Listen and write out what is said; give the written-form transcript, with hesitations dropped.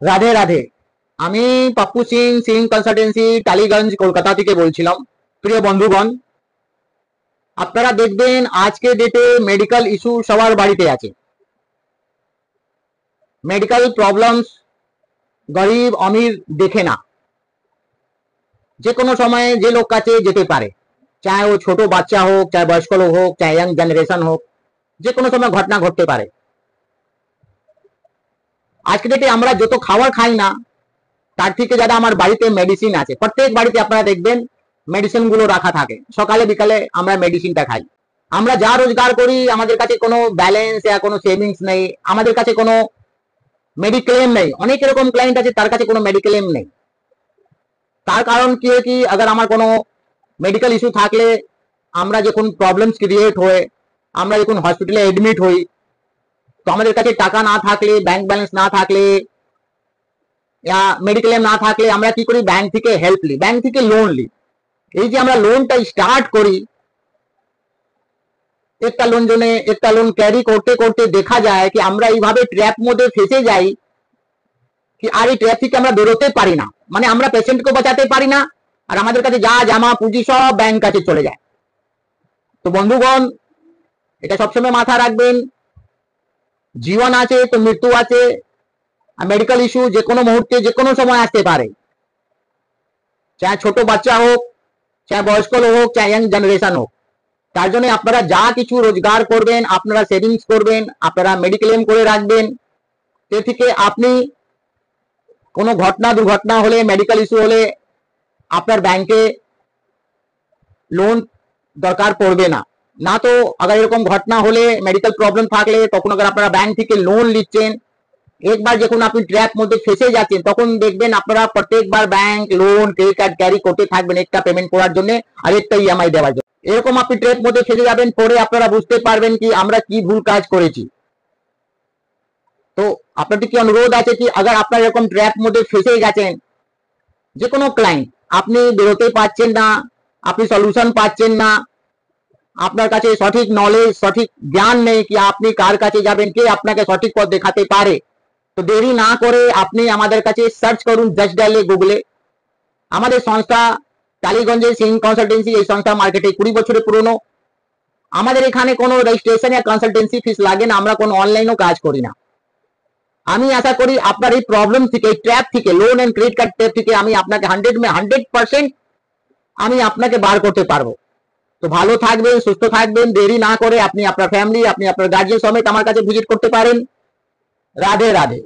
রাধে রাধে। আমি পাপ্পু সিং সিং কনসালটেন্সি টালিগঞ্জ কলকাতা থেকে বলছিলাম। প্রিয় বন্ধুগণ, আপনারা দেখবেন আজকে ডেটে মেডিকেল ইস্যু সবার বাড়িতে আছে। মেডিকেল প্রবলেমস গরিব অমির দেখে না, যে কোনো সময়ে যে লোক কাছে যেতে পারে, চাहे ও ছোট বাচ্চা হোক, চাहे বয়স্ক লোক হোক, চাहे ইয়াং জেনারেশন হোক, যে কোনো সময় ঘটনা ঘটতে পারে। আজকে ডেটে আমরা যত খাবার খাই না, তার থেকে যারা আমার বাড়িতে মেডিসিন আছে, প্রত্যেক বাড়িতে আপনারা দেখবেন মেডিসিন গুলো রাখা থাকে। সকালে বিকালে আমরা মেডিসিনটা খাই। আমরা যা রোজগার করি, আমাদের কাছে কোনো ব্যালেন্স या কোনো সেভিংস নেই, আমাদের কাছে কোনো মেডিক্লেম নেই। অনেক এরকম ক্লায়েন্ট আছে তার কাছে কোনো মেডিক্লেম নেই। তার কারণ কি হয় কি, अगर আমার কোনো মেডিকেল ইস্যু থাকলে, আমরা যখন প্রবলেমস ক্রিয়েট হয়, আমরা যখন হসপিটালে এডমিট হই, তো আমাদের কাছে টাকা না থাকলে, ব্যাংক ব্যালেন্স না থাকলে, মেডিক্লেম না থাকলে আমরা কি করি, ব্যাংক থেকে হেল্প লি, ব্যাংক থেকে লোন লি। এই যে আমরা লোনটা স্টার্ট করি, একটা লোন জন্য একটা লোন ক্যারি করতে করতে দেখা যায় কি আমরা এইভাবে ট্র্যাপ মধ্যে ফেসে যাই কি আর এই ট্র্যাপ থেকে আমরা বেরোতে পারি না। মানে আমরা পেশেন্টকে বাঁচাতে পারি না, আর আমাদের কাছে যা জামা পুঁজি সব ব্যাংক কাছে চলে যায়। তো বন্ধুগণ, এটা সবসময় মাথা রাখবেন, জীবন আছে তো মৃত্যু আছে। আর মেডিকেল ইস্যু যে কোনো মুহূর্তে যে কোনো সময় আসতে পারে, চাहे ছোট বাচ্চা হোক, চাहे বয়স্ক লোক হোক, চাहे ইয়াং জেনারেশন হোক। তার জন্য আপনারা যা কিছু রোজগার করবেন, আপনারা সেভিংস করবেন, আপনারা মেডিক্লেম করে রাখবেন। এ থেকে আপনি কোনো ঘটনা দুর্ঘটনা হলে, মেডিকেল ইস্যু হলে আপনার ব্যাংকে লোন দরকার পড়বে না। না তো अगर এরকম ঘটনা হলে, মেডিকেল প্রবলেম থাকলে, তখন अगर আপনারা ব্যাংক থেকে লোন নিচ্ছেন, একবার যখন আপনি ট্র্যাপ মধ্যে ফেসে যাচ্ছেন, তখন দেখবেন আপনারা প্রত্যেকবার bank loan credit card carry করতে থাকবেন একটা পেমেন্ট করার জন্য আর একটা ইএমআই দেওয়ার জন্য। এরকম আপনি ট্র্যাপ মধ্যে ফেসে যাবেন, পরে আপনারা বুঝতে পারবেন কি আমরা কি ভুল কাজ করেছি। তো আপনাদের কি অনুরোধ আছে কি अगर আপনারা এরকম ট্র্যাপ মধ্যে ফেসে গেছেন, যে কোনো ক্লায়েন্ট, আপনি বেরোতে পারছেন না, আপনি সলিউশন পাচ্ছেন না, আপনার কাছে সঠিক নলেজ সঠিক জ্ঞান নেই কি আপনি কার কাছে যাবেন, কে আপনাকে সঠিক পথ দেখাতে পারে, তো দেরি না করে আপনি আমাদের কাছে সার্চ করুন, জাস্ট ডায়ালে গুগলে। আমাদের সংস্থা টালিগঞ্জে সিং কনসালটেন্সি, এই সংস্থা মার্কেটে 20 বছরের পুরনো। আমাদের এখানে কোনো রেজিস্ট্রেশন या কনসালটেন্সি ফিস লাগে না, আমরা কোনো অনলাইনও কাজ করি না। আমি আশা করি আপনার এই প্রবলেম থেকে, এই ট্র্যাপ থেকে, loan and credit card trap থেকে আমি আপনাকে 100% আমি আপনাকে বার করতে পারবো। তো ভালো থাকবেন, সুস্থ থাকবেন, দেরি না করে আপনি আপনার ফ্যামিলি, আপনি আপনার গার্জিয়ান সমেত আমার কাছে ভিজিট করতে পারেন। রাধে রাধে।